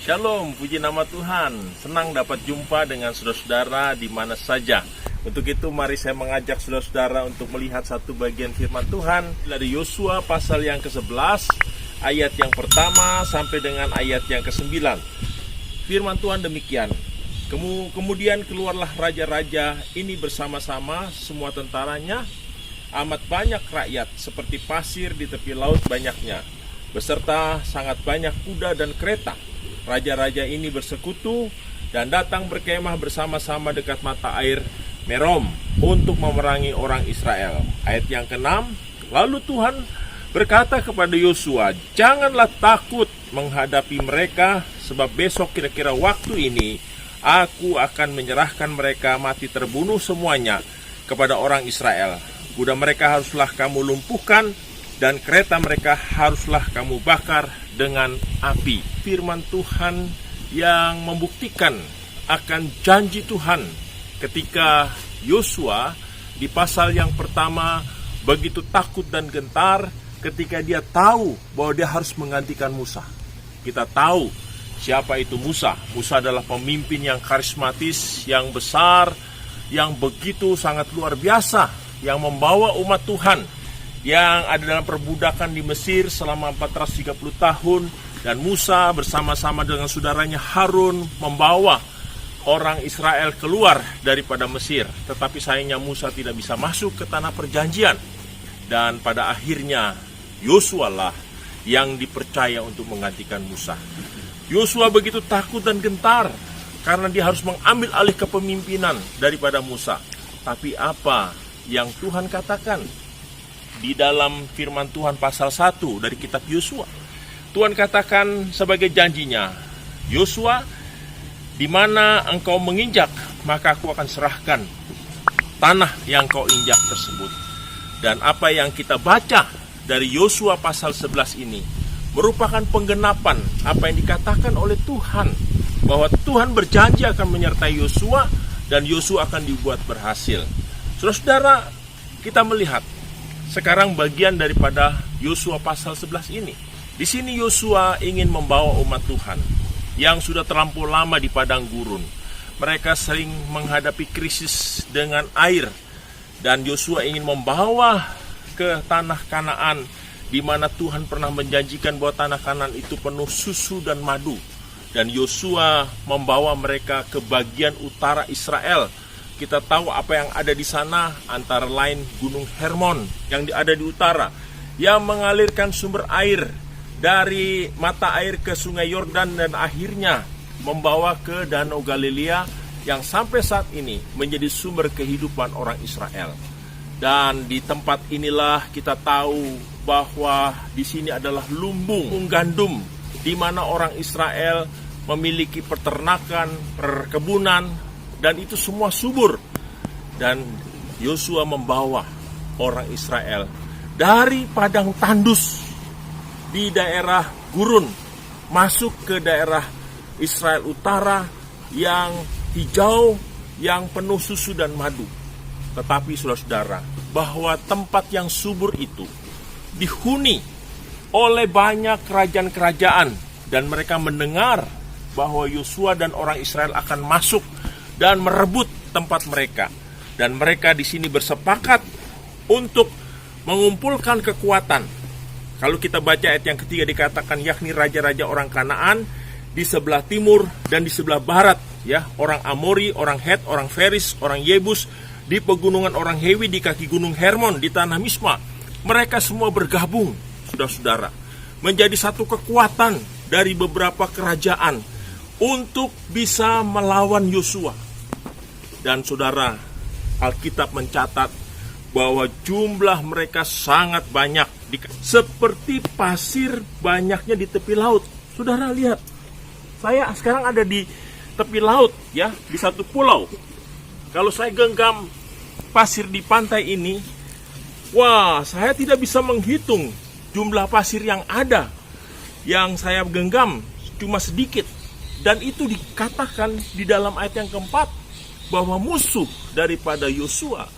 Shalom, puji nama Tuhan. Senang dapat jumpa dengan saudara-saudara di mana saja. Untuk itu mari saya mengajak saudara-saudara untuk melihat satu bagian firman Tuhan dari Yosua pasal yang ke-11 ayat yang pertama sampai dengan ayat yang ke-9. Firman Tuhan demikian. Kemudian keluarlah raja-raja ini bersama-sama semua tentaranya, amat banyak rakyat seperti pasir di tepi laut banyaknya, beserta sangat banyak kuda dan kereta. Raja-raja ini bersekutu dan datang berkemah bersama-sama dekat mata air Merom untuk memerangi orang Israel. Ayat yang ke-6, lalu Tuhan berkata kepada Yosua, janganlah takut menghadapi mereka, sebab besok kira-kira waktu ini aku akan menyerahkan mereka mati terbunuh semuanya kepada orang Israel. Kuda mereka haruslah kamu lumpuhkan, dan kereta mereka haruslah kamu bakar dengan api. Firman Tuhan yang membuktikan akan janji Tuhan ketika Yosua di pasal yang pertama begitu takut dan gentar ketika dia tahu bahwa dia harus menggantikan Musa. Kita tahu siapa itu Musa. Musa adalah pemimpin yang karismatis, yang besar, yang begitu sangat luar biasa, yang membawa umat Tuhan yang ada dalam perbudakan di Mesir selama 430 tahun, dan Musa bersama-sama dengan saudaranya Harun membawa orang Israel keluar daripada Mesir. Tetapi sayangnya Musa tidak bisa masuk ke tanah perjanjian, dan pada akhirnya Yosua lah yang dipercaya untuk menggantikan Musa. Yosua begitu takut dan gentar karena dia harus mengambil alih kepemimpinan daripada Musa. Tapi apa yang Tuhan katakan di dalam firman Tuhan pasal 1 dari kitab Yosua? Tuhan katakan sebagai janjinya, Yosua, di mana engkau menginjak, maka aku akan serahkan tanah yang kau injak tersebut. Dan apa yang kita baca dari Yosua pasal 11 ini merupakan penggenapan apa yang dikatakan oleh Tuhan, bahwa Tuhan berjanji akan menyertai Yosua dan Yosua akan dibuat berhasil. Saudara-saudara, kita melihat sekarang bagian daripada Yosua pasal 11 ini. Di sini Yosua ingin membawa umat Tuhan yang sudah terlampau lama di padang gurun. Mereka sering menghadapi krisis dengan air, dan Yosua ingin membawa ke tanah Kanaan, di mana Tuhan pernah menjanjikan bahwa tanah Kanaan itu penuh susu dan madu. Dan Yosua membawa mereka ke bagian utara Israel. Kita tahu apa yang ada di sana, antara lain Gunung Hermon yang ada di utara, yang mengalirkan sumber air dari mata air ke sungai Yordan, dan akhirnya membawa ke Danau Galilea yang sampai saat ini menjadi sumber kehidupan orang Israel. Dan di tempat inilah kita tahu bahwa di sini adalah lumbung gandum, di mana orang Israel memiliki peternakan, perkebunan, dan itu semua subur. Dan Yosua membawa orang Israel dari padang tandus di daerah gurun masuk ke daerah Israel utara yang hijau, yang penuh susu dan madu. Tetapi saudara-saudara, bahwa tempat yang subur itu dihuni oleh banyak kerajaan-kerajaan, dan mereka mendengar bahwa Yosua dan orang Israel akan masuk dan merebut tempat mereka. Dan mereka di sini bersepakat untuk mengumpulkan kekuatan. Kalau kita baca ayat yang ketiga dikatakan, yakni raja-raja orang Kanaan di sebelah timur dan di sebelah barat, ya, orang Amori, orang Het, orang Feris, orang Yebus, di pegunungan orang Hewi, di kaki gunung Hermon, di tanah Misma. Mereka semua bergabung, saudara-saudara, menjadi satu kekuatan dari beberapa kerajaan untuk bisa melawan Yosua. Dan saudara, Alkitab mencatat bahwa jumlah mereka sangat banyak, seperti pasir banyaknya di tepi laut. Saudara lihat, saya sekarang ada di tepi laut, ya, di satu pulau. Kalau saya genggam pasir di pantai ini, wah, saya tidak bisa menghitung jumlah pasir yang ada. Yang saya genggam cuma sedikit. Dan itu dikatakan di dalam ayat yang keempat, bahwa musuh daripada Yosua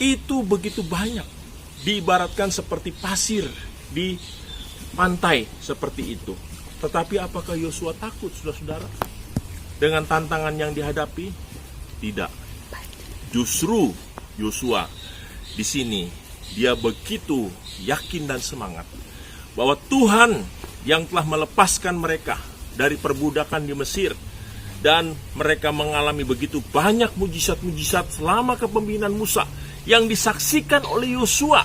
itu begitu banyak. Diibaratkan seperti pasir di pantai seperti itu. Tetapi apakah Yosua takut, saudara-saudara, dengan tantangan yang dihadapi? Tidak. Justru Yosua di sini dia begitu yakin dan semangat bahwa Tuhan yang telah melepaskan mereka dari perbudakan di Mesir, dan mereka mengalami begitu banyak mujizat-mujizat selama kepemimpinan Musa yang disaksikan oleh Yosua,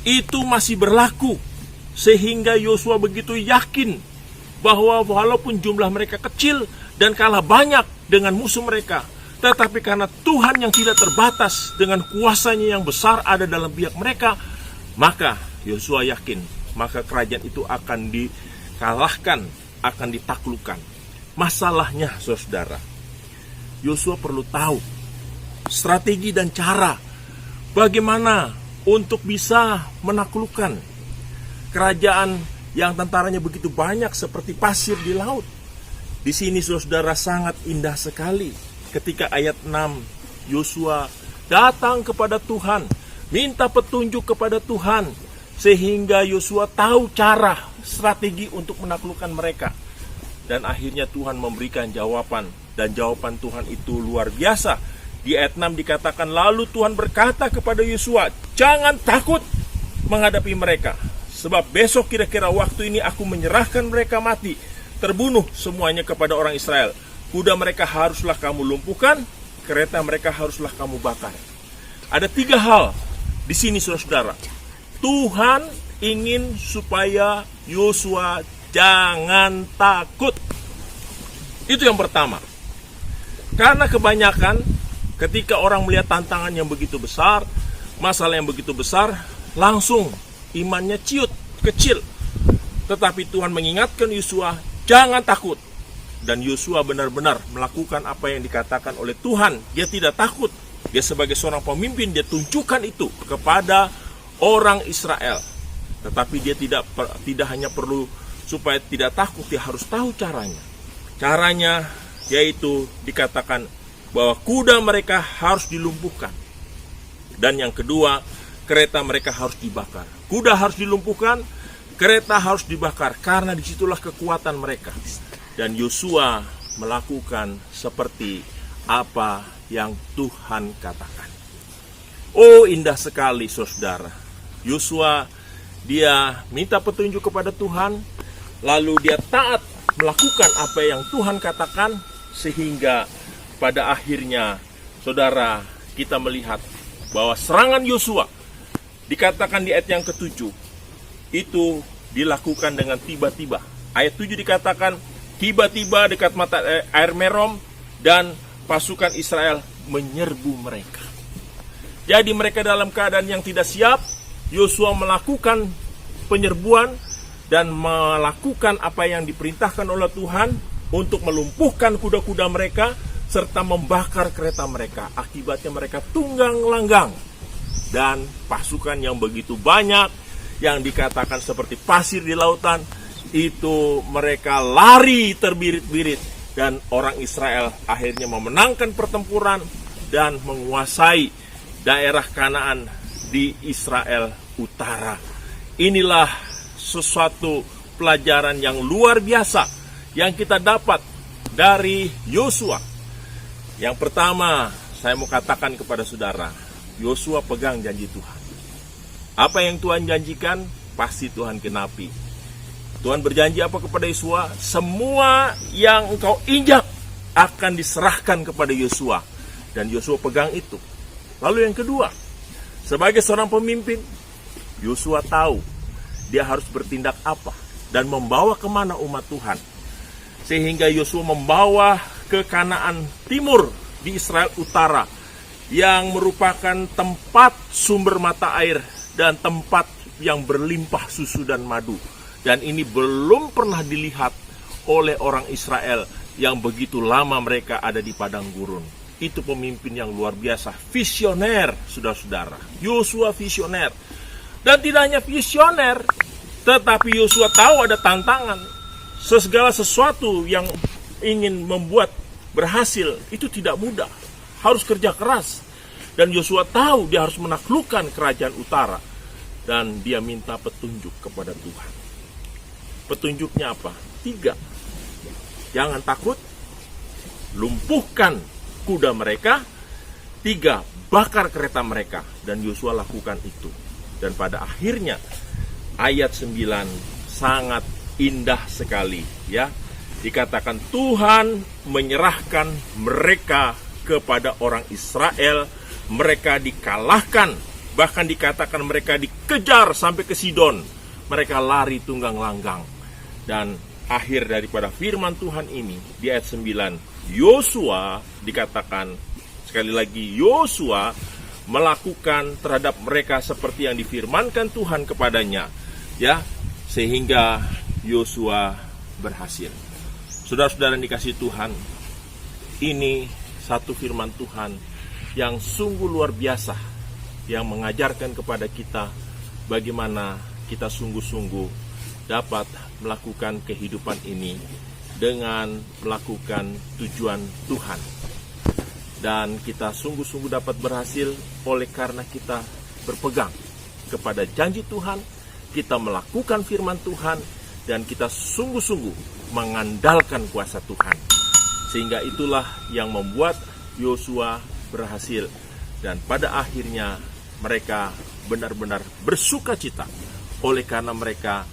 itu masih berlaku, sehingga Yosua begitu yakin bahwa walaupun jumlah mereka kecil dan kalah banyak dengan musuh mereka, tetapi karena Tuhan yang tidak terbatas dengan kuasanya yang besar ada dalam pihak mereka, maka Yosua yakin, maka kerajaan itu akan dikalahkan, akan ditaklukkan. Masalahnya, saudara, Yosua perlu tahu strategi dan cara bagaimana untuk bisa menaklukkan kerajaan yang tentaranya begitu banyak seperti pasir di laut. Di sini, saudara, sangat indah sekali ketika ayat 6, Yosua datang kepada Tuhan, minta petunjuk kepada Tuhan, sehingga Yosua tahu cara, strategi untuk menaklukkan mereka. Dan akhirnya Tuhan memberikan jawaban, dan jawaban Tuhan itu luar biasa. Di ayat 6 dikatakan, lalu Tuhan berkata kepada Yosua, jangan takut menghadapi mereka, sebab besok kira-kira waktu ini aku menyerahkan mereka mati, terbunuh semuanya kepada orang Israel. Kuda mereka haruslah kamu lumpuhkan, kereta mereka haruslah kamu bakar. Ada 3 hal di sini, saudara. Tuhan ingin supaya Yosua jangan takut. Itu yang pertama. Karena kebanyakan ketika orang melihat tantangan yang begitu besar, masalah yang begitu besar, langsung imannya ciut, kecil. Tetapi Tuhan mengingatkan Yosua, jangan takut. Dan Yosua benar-benar melakukan apa yang dikatakan oleh Tuhan. Dia tidak takut. Dia sebagai seorang pemimpin, dia tunjukkan itu kepada orang Israel. Tetapi dia tidak hanya perlu supaya tidak takut, dia harus tahu caranya. Caranya yaitu dikatakan bahwa kuda mereka harus dilumpuhkan. Dan yang kedua, kereta mereka harus dibakar. Kuda harus dilumpuhkan, kereta harus dibakar, karena disitulah kekuatan mereka. Dan Yosua melakukan seperti apa yang Tuhan katakan. Oh, indah sekali, saudara. Yosua dia minta petunjuk kepada Tuhan, lalu dia taat melakukan apa yang Tuhan katakan, sehingga pada akhirnya, saudara, kita melihat bahwa serangan Yosua dikatakan di ayat yang ke-7 itu dilakukan dengan tiba-tiba. Ayat 7 dikatakan tiba-tiba dekat mata air Merom, dan pasukan Israel menyerbu mereka. Jadi mereka dalam keadaan yang tidak siap. Yosua melakukan penyerbuan dan melakukan apa yang diperintahkan oleh Tuhan untuk melumpuhkan kuda-kuda mereka serta membakar kereta mereka. Akibatnya mereka tunggang langgang, dan pasukan yang begitu banyak yang dikatakan seperti pasir di lautan itu mereka lari terbirit-birit, dan orang Israel akhirnya memenangkan pertempuran dan menguasai daerah Kanaan di Israel Utara. Inilah sesuatu pelajaran yang luar biasa yang kita dapat dari Yosua. Yang pertama, saya mau katakan kepada saudara, Yosua pegang janji Tuhan. Apa yang Tuhan janjikan, pasti Tuhan genapi. Tuhan berjanji apa kepada Yosua? Semua yang engkau injak akan diserahkan kepada Yosua. Dan Yosua pegang itu. Lalu yang kedua, sebagai seorang pemimpin, Yosua tahu dia harus bertindak apa dan membawa kemana umat Tuhan. Sehingga Yosua membawa ke Kanaan Timur di Israel Utara, yang merupakan tempat sumber mata air dan tempat yang berlimpah susu dan madu. Dan ini belum pernah dilihat oleh orang Israel yang begitu lama mereka ada di padang gurun. Itu pemimpin yang luar biasa, visioner, saudara-saudara. Yosua visioner. Dan tidak hanya visioner, tetapi Yosua tahu ada tantangan. Segala sesuatu yang ingin membuat berhasil itu tidak mudah, harus kerja keras. Dan Yosua tahu dia harus menaklukkan kerajaan utara, dan dia minta petunjuk kepada Tuhan. Petunjuknya apa? 3. Jangan takut, lumpuhkan kuda mereka. 3. Bakar kereta mereka. Dan Yosua lakukan itu. Dan pada akhirnya ayat 9 sangat indah sekali, ya. Dikatakan Tuhan menyerahkan mereka kepada orang Israel, mereka dikalahkan, bahkan dikatakan mereka dikejar sampai ke Sidon, mereka lari tunggang langgang. Dan akhir daripada firman Tuhan ini di ayat 9, Yosua dikatakan sekali lagi, Yosua melakukan terhadap mereka seperti yang difirmankan Tuhan kepadanya, ya, sehingga Yosua berhasil. Saudara-saudara yang dikasihi Tuhan, ini satu firman Tuhan yang sungguh luar biasa, yang mengajarkan kepada kita bagaimana kita sungguh-sungguh dapat melakukan kehidupan ini dengan melakukan tujuan Tuhan. Dan kita sungguh-sungguh dapat berhasil oleh karena kita berpegang kepada janji Tuhan, kita melakukan firman Tuhan, dan kita sungguh-sungguh mengandalkan kuasa Tuhan. Sehingga itulah yang membuat Yosua berhasil. Dan pada akhirnya mereka benar-benar bersuka cita. Oleh karena mereka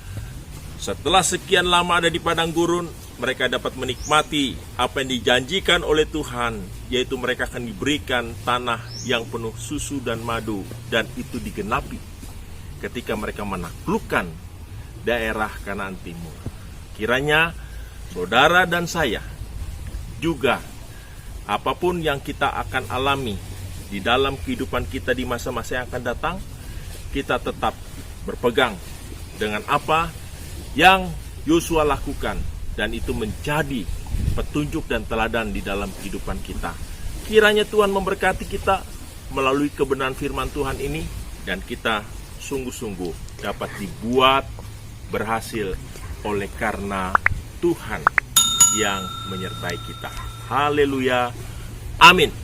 setelah sekian lama ada di padang gurun, mereka dapat menikmati apa yang dijanjikan oleh Tuhan, yaitu mereka akan diberikan tanah yang penuh susu dan madu. Dan itu digenapi ketika mereka menaklukkan daerah Kanaan Timur. Kiranya saudara dan saya juga, apapun yang kita akan alami di dalam kehidupan kita di masa-masa yang akan datang, kita tetap berpegang dengan apa yang Yosua lakukan, dan itu menjadi petunjuk dan teladan di dalam kehidupan kita. Kiranya Tuhan memberkati kita melalui kebenaran firman Tuhan ini, dan kita sungguh-sungguh dapat dibuat berhasil oleh karena Tuhan yang menyertai kita. Haleluya. Amin.